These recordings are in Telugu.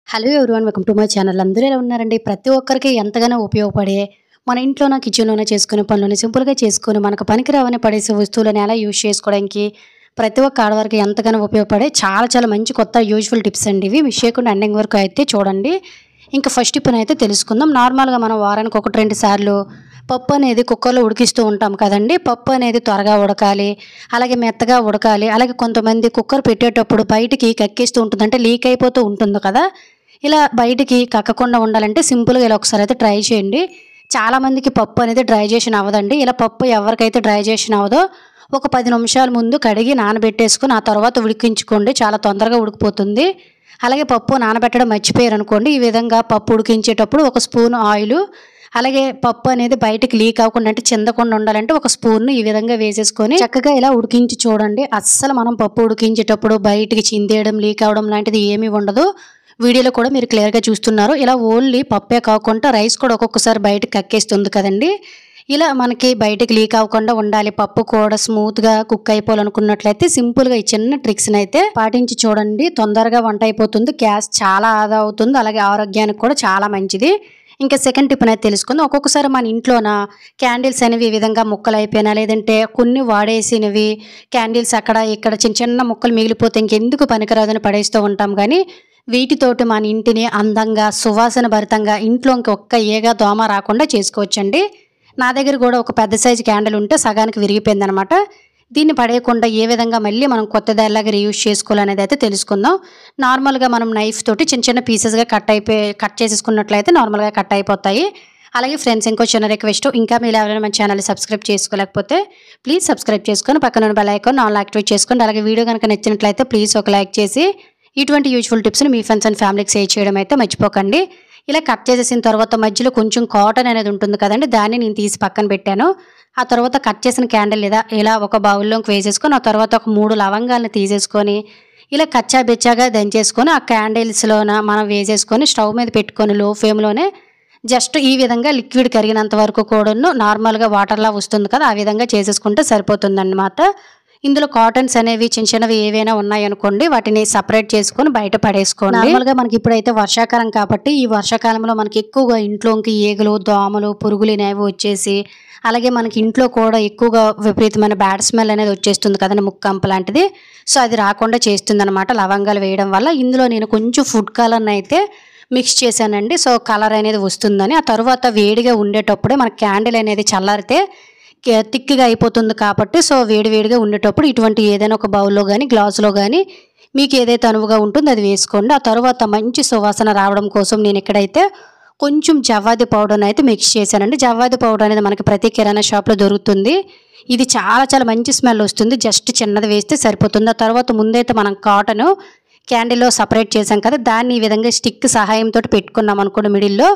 Hello everyone, welcome to my channel. అందరూ ఎలా ఉన్నారండి? ప్రతి ఒక్కరికి ఎంతగానో ఉపయోగపడే మన ఇంట్లోన కిచెన్లోనే చేసుకునే పనులను సింపుల్గా చేసుకుని మనకు పనికిరావని పడేసే వస్తువులను ఎలా యూజ్ చేసుకోవడానికి ప్రతి ఒక్క ఆడవారికి ఎంతగానో ఉపయోగపడే చాలా చాలా మంచి కొత్త యూజ్ఫుల్ టిప్స్ అండి. ఇవి మిస్ చేయకుండా ఎండింగ్ వరకు అయితే చూడండి. ఇంకా ఫస్ట్ టిప్ అయితే తెలుసుకుందాం. నార్మల్గా మనం వారానికి 1-2 సార్లు పప్పు అనేది కుక్కర్లో ఉడికిస్తూ ఉంటాం కదండి. పప్పు అనేది త్వరగా ఉడకాలి, అలాగే మెత్తగా ఉడకాలి. అలాగే కొంతమంది కుక్కర్ పెట్టేటప్పుడు బయటికి కక్కిస్తూ ఉంటుంది, అంటే లీక్ అయిపోతూ ఉంటుంది కదా. ఇలా బయటికి కక్కకుండా ఉండాలంటే సింపుల్గా ఇలా ఒకసారి అయితే ట్రై చేయండి. చాలామందికి పప్పు అనేది డైజెషన్ అవ్వదండి. ఇలా పప్పు ఎవరికైతే డైజెషన్ అవ్వదో ఒక 10 నిమిషాల ముందు కడిగి నానబెట్టేసుకుని ఆ తర్వాత ఉడికించుకోండి. చాలా తొందరగా ఉడికిపోతుంది. అలాగే పప్పు నానబెట్టడం మర్చిపోయారు అనుకోండి, ఈ విధంగా పప్పు ఉడికించేటప్పుడు ఒక స్పూన్ ఆయిల్, అలాగే పప్పు అనేది బయటికి లీక్ అవ్వకుండా అంటే చిందకుండా ఉండాలంటే ఒక స్పూన్ ఈ విధంగా వేసేసుకొని చక్కగా ఇలా ఉడికించి చూడండి. అస్సలు మనం పప్పు ఉడికించేటప్పుడు బయటికి చిందేయడం, లీక్ అవ్వడం లాంటిది ఏమీ ఉండదు. వీడియోలో కూడా మీరు క్లియర్గా చూస్తున్నారు. ఇలా ఓన్లీ పప్పే కాకుండా రైస్ కూడా ఒక్కొక్కసారి బయటకు కక్కేస్తుంది కదండి. ఇలా మనకి బయటకు లీక్ అవ్వకుండా ఉండాలి, పప్పు కూడా స్మూత్గా కుక్ అయిపోవాలనుకున్నట్లయితే సింపుల్గా ఈ చిన్న ట్రిక్స్ని అయితే పాటించి చూడండి. తొందరగా వంట అయిపోతుంది, గ్యాస్ చాలా ఆదా అవుతుంది, అలాగే ఆరోగ్యానికి కూడా చాలా మంచిది. ఇంకా సెకండ్ టిప్ అనేది తెలుసుకుందాం. ఒక్కొక్కసారి మన ఇంట్లోన క్యాండిల్స్ అనేవి ఈ విధంగా ముక్కలు అయిపోయినా, లేదంటే కొన్ని వాడేసినవి క్యాండిల్స్ అక్కడ ఇక్కడ చిన్న చిన్న ముక్కలు మిగిలిపోతే ఇంకెందుకు పనికిరాదని పడేస్తూ ఉంటాం. కానీ వీటితోటి మన ఇంటిని అందంగా సువాసన భరితంగా ఇంట్లో ఇంకొక్క ఏగా దోమ రాకుండా చేసుకోవచ్చండి. నా దగ్గర కూడా ఒక పెద్ద సైజు క్యాండిల్ ఉంటే సగానికి విరిగిపోయిందనమాట. దీన్ని పడేయకుండా ఏ విధంగా మళ్ళీ మనం కొత్త దానిలాగా రీయూజ్ చేసుకోవాలనేది అయితే తెలుసుకుందాం. నార్మల్గా మనం నైఫ్ తోటి చిన్న చిన్న పీసెస్గా కట్ చేసేసుకున్నట్లయితే నార్మల్గా కట్ అయిపోతాయి. అలాగే ఫ్రెండ్స్, ఇంకో చిన్న రిక్వెస్ట్, ఇంకా మీరు ఎవరైనా మన ఛానల్ సబ్స్క్రైబ్ చేసుకోలేకపోతే ప్లీజ్ సబ్స్క్రైబ్ చేసుకొని పక్కన బెల్ ఐకాన్ ఆల్ యాక్టివేట్ చేసుకోండి. అలాగే వీడియో కనుక నచ్చినట్లయితే ప్లీజ్ ఒక లైక్ చేసి ఇటువంటి యూజ్ఫుల్ టిప్స్ని మీ ఫ్రెండ్స్ అండ్ ఫ్యామిలీకి షేర్ చేయడం అయితే మర్చిపోకండి. ఇలా కట్ చేసేసిన తర్వాత మధ్యలో కొంచెం కాటన్ అనేది ఉంటుంది కదండి, దాన్ని నేను తీసి పక్కన పెట్టాను. ఆ తర్వాత కట్ చేసిన క్యాండిల్ ఇలా ఒక బౌల్లోకి వేసేసుకొని ఆ తర్వాత ఒక 3 లవంగాలను తీసేసుకొని ఇలా కచ్చా బెచ్చాగా దంచేసుకొని ఆ క్యాండిల్స్లోన మనం వేసేసుకొని స్టవ్ మీద పెట్టుకొని లో ఫ్లేమ్లోనే జస్ట్ ఈ విధంగా లిక్విడ్ కరిగినంత వరకు కూడాను నార్మల్గా వాటర్లా వస్తుంది కదా, ఆ విధంగా చేసేసుకుంటే సరిపోతుందన్నమాట. ఇందులో కాటన్స్ అనేవి చిన్న చిన్నవి ఏవైనా ఉన్నాయనుకోండి, వాటిని సపరేట్ చేసుకొని బయట పడేసుకోండి. నార్మల్గా మనకి ఇప్పుడైతే వర్షాకాలం కాబట్టి ఈ వర్షాకాలంలో మనకి ఎక్కువగా ఇంట్లోకి ఈగలు, దోమలు, పురుగులు అనేవి వచ్చేసి, అలాగే మనకి ఇంట్లో కూడా ఎక్కువగా విపరీతమైన బ్యాడ్ స్మెల్ అనేది వచ్చేస్తుంది కదండి, ముక్కంప లాంటిది. సో అది రాకుండా చేస్తుంది అనమాట లవంగాలు వేయడం వల్ల. ఇందులో నేను కొంచెం ఫుడ్ కలర్ని అయితే మిక్స్ చేశానండి. సో కలర్ అనేది వస్తుందని. ఆ తర్వాత వేడిగా ఉండేటప్పుడే మన క్యాండిల్ అనేది చల్లారితే థిక్గా అయిపోతుంది కాబట్టి, సో వేడివేడిగా ఉండేటప్పుడు ఇటువంటి ఏదైనా ఒక బౌల్లో కానీ గ్లాసులో కానీ మీకు ఏదైతే అనువుగా ఉంటుందో అది వేసుకోండి. ఆ తర్వాత మంచి సువాసన రావడం కోసం నేను ఇక్కడైతే కొంచెం జవ్వాది పౌడర్ని అయితే మిక్స్ చేశానండి. జవ్వాది పౌడర్ అనేది మనకి ప్రతి కిరాణా షాప్లో దొరుకుతుంది. ఇది చాలా చాలా మంచి స్మెల్ వస్తుంది. జస్ట్ చిన్నది వేస్తే సరిపోతుంది. ఆ తర్వాత ముందైతే మనం కాటన్ క్యాండిల్లో సపరేట్ చేసాం కదా, దాన్ని ఈ విధంగా స్టిక్ సహాయంతో పెట్టుకున్నాం అనుకోండి మిడిల్లో,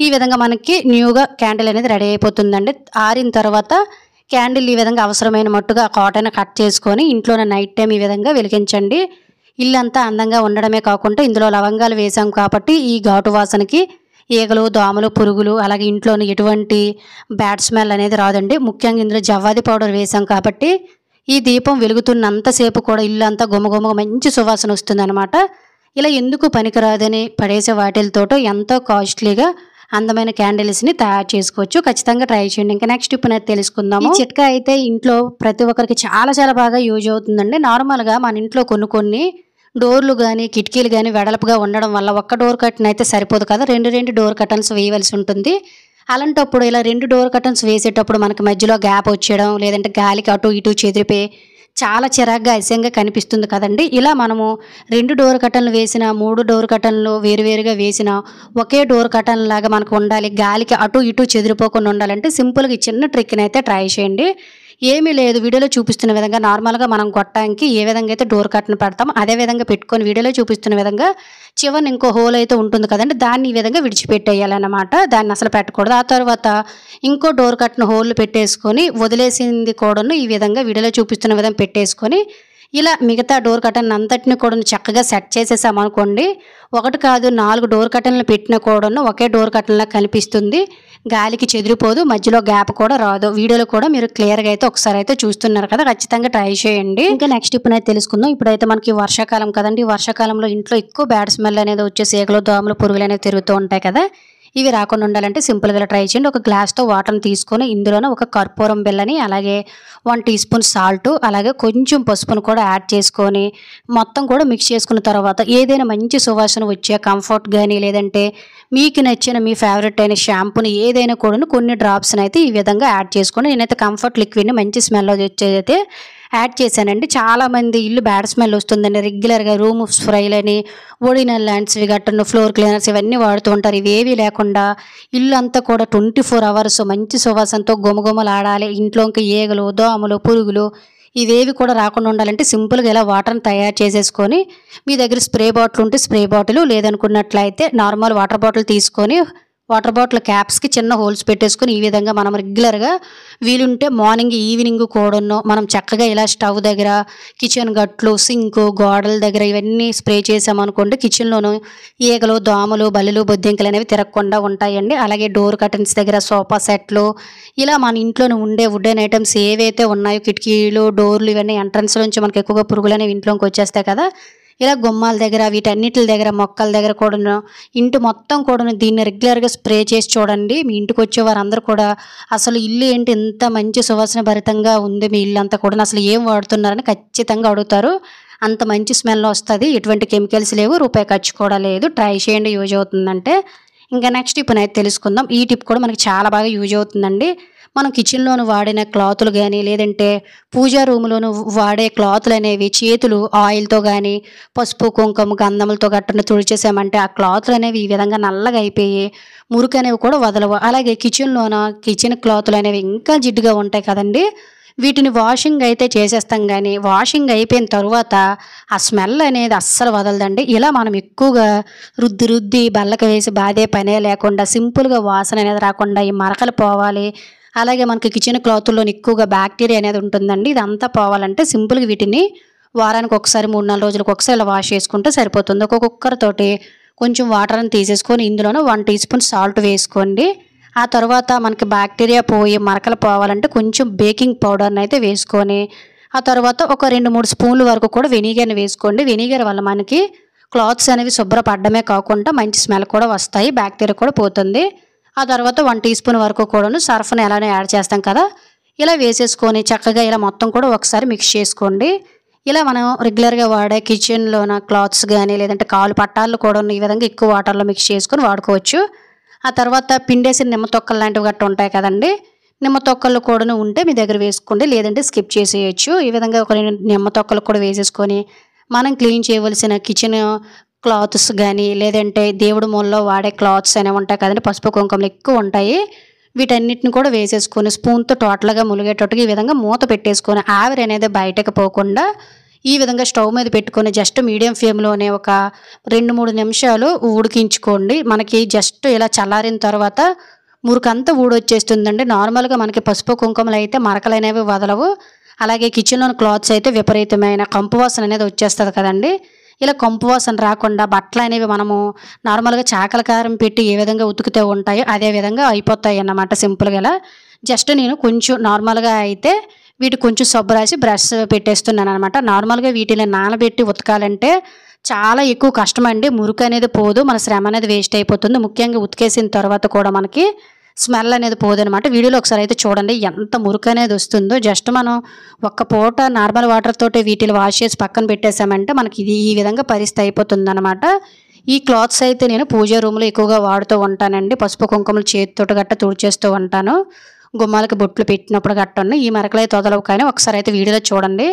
ఈ విధంగా మనకి న్యూగా క్యాండిల్ అనేది రెడీ అయిపోతుందండి. ఆరిన తర్వాత క్యాండిల్ ఈ విధంగా అవసరమైన మట్టుగా కాటన్ కట్ చేసుకొని ఇంట్లోనే నైట్ టైం ఈ విధంగా వెలిగించండి. ఇల్లంతా అందంగా ఉండడమే కాకుండా ఇందులో లవంగాలు వేసాం కాబట్టి ఈ ఘాటు వాసనకి ఈగలు, దోమలు, పురుగులు, అలాగే ఇంట్లోని ఎటువంటి బ్యాడ్ స్మెల్ అనేది రాదండి. ముఖ్యంగా ఇందులో జవ్వాది పౌడర్ వేసాం కాబట్టి ఈ దీపం వెలుగుతున్నంతసేపు కూడా ఇల్లు అంతా గుమగుమగా మంచి సువాసన వస్తుందన్నమాట. ఇలా ఎందుకు పనికిరాదని పడేసే వాటిలతో ఎంతో కాస్ట్లీగా అందమైన క్యాండిల్స్ని తయారు చేసుకోవచ్చు. ఖచ్చితంగా ట్రై చేయండి. ఇంకా నెక్స్ట్ టిప్ అనేది తెలుసుకుందాము. ఈ చిట్కా అయితే ఇంట్లో ప్రతి ఒక్కరికి చాలా చాలా బాగా యూజ్ అవుతుందండి. నార్మల్గా మన ఇంట్లో కొన్ని డోర్లు కానీ కిటికీలు కానీ వెడల్పుగా ఉండడం వల్ల ఒక్క డోర్ కర్టన్ అయితే సరిపోదు కదా, 2 డోర్ కర్టన్స్ వేయవలసి ఉంటుంది. అలాంటప్పుడు ఇలా 2 డోర్ కర్టన్స్ వేసేటప్పుడు మనకి మధ్యలో గ్యాప్ వచ్చేయడం, లేదంటే గాలికి అటు ఇటు చెదిరిపోయి చాలా చిరాగ్గా అసహ్యంగా కనిపిస్తుంది కదండి. ఇలా మనము 2 డోర్ కర్టన్లు వేసిన, 3 డోర్ కర్టన్లు వేరువేరుగా వేసిన ఒకే డోర్ కర్టన్ లాగా మనకు ఉండాలి, గాలికి అటు ఇటు చెదిరిపోకుండా ఉండాలంటే సింపుల్గా ఈ చిన్న ట్రిక్ని అయితే ట్రై చేయండి. ఏమీ లేదు, వీడియోలో చూపిస్తున్న విధంగా నార్మల్గా మనం గొట్టానికి ఏ విధంగా అయితే డోర్ కర్టన్ పెడతామో అదే విధంగా పెట్టుకొని వీడియోలో చూపిస్తున్న విధంగా చివరిని ఇంకో హోల్ అయితే ఉంటుంది కదండి, దాన్ని ఈ విధంగా విడిచిపెట్టేయాలన్నమాట. దాన్ని అసలు పెట్టకూడదు. ఆ తర్వాత ఇంకో డోర్ కర్టన్ హోల్ పెట్టేసుకొని వదిలేసింది కూడాను ఈ విధంగా వీడియోలో చూపిస్తున్న విధంగా పెట్టేసుకొని ఇలా మిగతా డోర్ కర్టన్ అంతటిని కూడా చక్కగా సెట్ చేసేసామనుకోండి, ఒకటి కాదు 4 డోర్ కర్టన్లు పెట్టినా కూడాను ఒకే డోర్ కర్టన్‌లా కనిపిస్తుంది. గాలికి చెదిరిపోదు, మధ్యలో గ్యాప్ కూడా రాదు. వీడియోలో కూడా మీరు క్లియర్‌గా అయితే ఒకసారి అయితే చూస్తున్నారు కదా! ఖచ్చితంగా ట్రై చేయండి. ఇంకా నెక్స్ట్ టిప్‌నైతే తెలుసుకుందాం. ఇప్పుడైతే మనకి వర్షాకాలం కదండీ! వర్షాకాలంలో ఇంట్లో ఎక్కువ బ్యాడ్ స్మెల్ అనేది వచ్చేసి ఈగలు, దోమలు, పురుగులు అనేవి తిరుగుతూ ఉంటాయి కదా! ఇవి రాకుండా ఉండాలంటే సింపుల్‌గా ఇలా ట్రై చేయండి. ఒక గ్లాస్‌తో వాటర్‌ని తీసుకొని ఇందులోనే ఒక కర్పూరం బిళ్ళని, అలాగే 1 టీ స్పూన్ సాల్ట్, అలాగే కొంచెం పసుపును కూడా యాడ్ చేసుకొని మొత్తం కూడా మిక్స్ చేసుకున్న తర్వాత ఏదైనా మంచి సువాసన వచ్చే కంఫర్ట్ గానీ, లేదంటే మీకు నచ్చిన మీ ఫేవరెట్ అయిన షాంపూని ఏదైనా కూడాను కొన్ని డ్రాప్స్‌ని అయితే ఈ విధంగా యాడ్ చేసుకోండి. నేనైతే కంఫర్ట్ లిక్విడ్‌ని మంచి స్మెల్ వచ్చేదైతే యాడ్ చేశానండి. చాలామంది ఇల్లు బ్యాడ్ స్మెల్ వస్తుందని రెగ్యులర్‌గా రూమ్ స్ప్రేలని, ఒడినల్ లాంటివి గట్టను, ఫ్లోర్ క్లీనర్స్ ఇవన్నీ వాడుతూ ఉంటారు. ఇవేవీ లేకుండా ఇల్లు అంతా కూడా 24 అవర్స్ మంచి సువాసనతో గుమగుమలాడాలి. ఇంట్లో ఇంకా ఈగలు, దోమలు, పురుగులు ఇవేవి కూడా రాకుండా ఉండాలంటే సింపుల్‌గా ఇలా వాటర్‌ని తయారు చేసేసుకొని మీ దగ్గర స్ప్రే బాటిల్ ఉంటే స్ప్రే బాటిల్, లేదనుకున్నట్లయితే నార్మల్ వాటర్ బాటిల్ తీసుకొని వాటర్ బాటిల్ క్యాప్స్‌కి చిన్న హోల్స్ పెట్టేసుకొని ఈ విధంగా మనం రెగ్యులర్‌గా వీలుంటే మార్నింగ్, ఈవినింగ్ కూడాను మనం చక్కగా ఇలా స్టవ్ దగ్గర, కిచెన్ గట్లు, సింకు, గోడల దగ్గర ఇవన్నీ స్ప్రే చేసామనుకోండి కిచెన్‌లోను ఈగలు, దోమలు, బల్లులు, బొద్దింకలు అనేవి తిరగకుండా ఉంటాయండి. అలాగే డోర్ కర్టన్స్ దగ్గర సోఫా సెట్లు ఇలా మన ఇంట్లోనే ఉండే వుడెన్ ఐటమ్స్ ఏవైతే ఉన్నాయో కిటికీలు, డోర్లు ఇవన్నీ ఎంట్రన్స్‌లోంచి మనకు ఎక్కువగా పురుగులు అనేవి ఇంట్లోకి వచ్చేస్తాయి కదా! ఇలా గుమ్మాల దగ్గర వీటన్నిటి దగ్గర మొక్కల దగ్గర కూడాను ఇంటి మొత్తం కూడాను దీన్ని రెగ్యులర్‌గా స్ప్రే చేసి చూడండి. మీ ఇంటికి వచ్చే వారందరూ కూడా అసలు ఇల్లు ఏంటి ఇంత మంచి సువాసన భరితంగా ఉంది మీ ఇల్లంతా కూడాను, అసలు ఏం వాడుతున్నారని ఖచ్చితంగా అడుగుతారు. అంత మంచి స్మెల్ వస్తది. ఎటువంటి కెమికల్స్ లేవు, రూపాయి ఖర్చు కూడా లేదు. ట్రై చేయండి, యూజ్ అవుతుందంటే. ఇంకా నెక్స్ట్ టిప్‌నైతే తెలుసుకుందాం. ఈ టిప్ కూడా మనకి చాలా బాగా యూజ్ అవుతుందండి. మనం కిచెన్‌లోను వాడిన క్లాతులు గానీ, లేదంటే పూజా రూమ్‌లోను వాడే క్లాతులనేవి చేతులు ఆయిల్‌తో గానీ, పసుపు, కుంకుమ, గంధములతో గట్టన తుడిచేసామంటే ఆ క్లాతులనేవి ఈ విధంగా నల్లగా అయిపోయి మురికనేవి కూడా వదలవు. అలాగే కిచెన్ క్లాతులనేవి ఇంకా జిడ్డుగా ఉంటాయి కదండీ! వీటిని వాషింగ్ అయితే చేసేస్తాం గానీ, వాషింగ్ అయిపోయిన తరువాత ఆ స్మెల్ అనేది అస్సలు వదలదండి. ఇలా మనం ఎక్కువగా రుద్ది బల్లకి వేసి బాదే పనే లేకుండా సింపుల్‌గా వాసన అనేది రాకుండా ఈ మరకలు పోవాలి. అలాగే మనకి కిచెన్ క్లాతుల్లోని ఎక్కువగా బ్యాక్టీరియా అనేది ఉంటుందండి. ఇదంతా పోవాలంటే సింపుల్‌గా వీటిని వారానికి ఒకసారి, 3, 4 రోజులకు ఒకసారి ఇలా వాష్ చేసుకుంటే సరిపోతుంది. ఒక కుక్కర్ తోటి కొంచెం వాటర్‌ని తీసేసుకొని ఇందులోనే 1 టీ స్పూన్ సాల్ట్ వేసుకోండి. ఆ తర్వాత మనకి బ్యాక్టీరియా పోయి మరకలు పోవాలంటే కొంచెం బేకింగ్ పౌడర్‌ని అయితే వేసుకొని, ఆ తర్వాత ఒక 2, 3 స్పూన్ల వరకు కూడా వెనిగర్‌ని వేసుకోండి. వెనిగర్ వల్ల మనకి క్లాత్స్ అనేవి శుభ్రపడడమే కాకుండా మంచి స్మెల్ కూడా వస్తాయి. బ్యాక్టీరియా కూడా పోతుంది. ఆ తర్వాత 1 టీ స్పూన్ వరకు కూడాను సర్ఫ్‌ని ఎలానో యాడ్ చేస్తాం కదా! ఇలా వేసేసుకొని చక్కగా ఇలా మొత్తం కూడా ఒకసారి మిక్స్ చేసుకోండి. ఇలా మనం రెగ్యులర్‌గా వాడే కిచెన్‌లోన క్లాత్స్ గానీ, లేదంటే కాలు పట్టాలు కూడాను ఈ విధంగా ఎక్కువ వాటర్‌లో మిక్స్ చేసుకొని వాడుకోవచ్చు. ఆ తర్వాత పిండేసిన నిమ్మ తొక్కలు లాంటివి గట్టా ఉంటాయి కదండీ! నిమ్మ తొక్కలు కూడాను ఉంటే మీ దగ్గర వేసుకోండి. లేదంటే స్కిప్ చేసేయొచ్చు. ఈ విధంగా ఒక 2 నిమ్మ తొక్కలు కూడా వేసేసుకొని మనం క్లీన్ చేయవలసిన కిచెన్ క్లాత్స్ గానీ, లేదంటే దేవుడి మూలలో వాడే క్లాత్స్ అనేవి ఉంటాయి కదండీ! పసుపు, కుంకుమలు ఎక్కువ ఉంటాయి. వీటన్నిటిని కూడా వేసేసుకొని స్పూన్‌తో టోటల్‌గా ములిగేటట్టుగా ఈ విధంగా మూత పెట్టేసుకొని ఆవిరి అనేది బయటకు పోకుండా ఈ విధంగా స్టవ్ మీద పెట్టుకొని జస్ట్ మీడియం ఫ్లేమ్‌లోనే ఒక 2, 3 నిమిషాలు ఉడికించుకోండి. మనకి జస్ట్ ఇలా చల్లారిన తర్వాత మురికంతా ఊడొచ్చేస్తుందండి. నార్మల్‌గా మనకి పసుపు, కుంకుమలు అయితే మరకలనేవి వదలవు. అలాగే కిచెన్‌లోని క్లాత్స్ అయితే విపరీతమైన కంపు వాసన అనేది వచ్చేస్తది కదండీ! ఇలా కంపు వాసన రాకుండా బట్టలనేవి మనము నార్మల్‌గా చాకల కారం పెట్టి ఏ విధంగా ఉతుకుతూ ఉంటాయో అదే విధంగా అయిపోతాయన్నమాట సింపుల్‌గా ఇలా. జస్ట్ నేను కొంచెం నార్మల్‌గా అయితే వీటికి కొంచెం సబ్బు రాసి బ్రష్ పెట్టేస్తున్నాననమాట. నార్మల్‌గా వీటిని నానబెట్టి ఉతకాలంటే చాలా ఎక్కువ కష్టమండి. మురుకనేది పోదు. మన శ్రమ అనేది వేస్ట్ అయిపోతుంది. ముఖ్యంగా ఉతికేసిన తర్వాత కూడా మనకి స్మెల్ అనేది పోదనమాట. వీడియోలో ఒకసారి అయితే చూడండి ఎంత మురుకనేది వస్తుందో. జస్ట్ మనం ఒక్క పూట నార్మల్ వాటర్ తోటి వీటిని వాష్ చేసి పక్కన పెట్టేసామంటే మనకి ఇది ఈ విధంగా పరిస్థితి అయిపోతుందనమాట. ఈ క్లాత్స్ అయితే నేను పూజా రూమ్‌లో ఎక్కువగా వాడుతూ ఉంటానండి. పసుపు, కుంకుమలు చేతితోటి గట్టా తుడిచేస్తూ ఉంటాను. గుమ్మాలకి బొట్లు పెట్టినప్పుడు గట్టను ఈ మరకలైతే వదలవు. కానీ ఒకసారి అయితే వీడియోలో చూడండి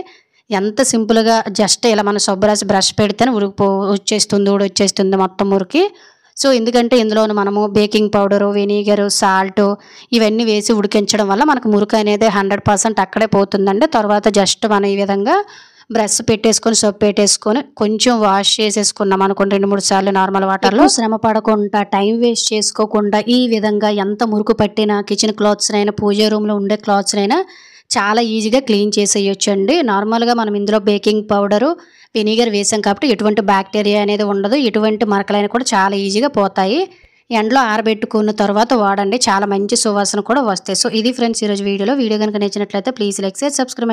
ఎంత సింపుల్‌గా జస్ట్ ఇలా మనం సబ్బు రాసి బ్రష్ పెడితేనే ఊడొచ్చేస్తుంది మొత్తం మురికి. సో, ఎందుకంటే ఇందులోను మనము బేకింగ్ పౌడరు, వెనిగరు, సాల్టు ఇవన్నీ వేసి ఉడికించడం వల్ల మనకు మురికి అనేది 100% అక్కడే పోతుందండి. తర్వాత జస్ట్ మనం ఈ విధంగా బ్రష్ పెట్టేసుకొని, సోప్ పెట్టేసుకొని కొంచెం వాష్ చేసేసుకున్నాం అనుకోండి 2, 3 సార్లు నార్మల్ వాటర్‌లో. శ్రమ పడకుండా, టైం వేస్ట్ చేసుకోకుండా ఈ విధంగా ఎంత మురుకు పట్టిన కిచెన్ క్లాత్స్‌నైనా, పూజా రూమ్‌లో ఉండే క్లాత్స్‌నైనా చాలా ఈజీగా క్లీన్ చేసేయొచ్చండి. నార్మల్‌గా మనం ఇందులో బేకింగ్ పౌడరు, వెనిగర్ వేసాం కాబట్టి ఎటువంటి బ్యాక్టీరియా అనేది ఉండదు. ఎటువంటి మరకలైనా కూడా చాలా ఈజీగా పోతాయి. ఎండలో ఆరబెట్టుకున్న తర్వాత వాడండి. చాలా మంచి సువాసన కూడా వస్తాయి. సో ఇది ఫ్రెండ్స్ ఈరోజు వీడియోలో. వీడియో గనుక నచ్చినట్లయితే ప్లీజ్ లైక్, షేర్, సబ్స్క్రైబ్.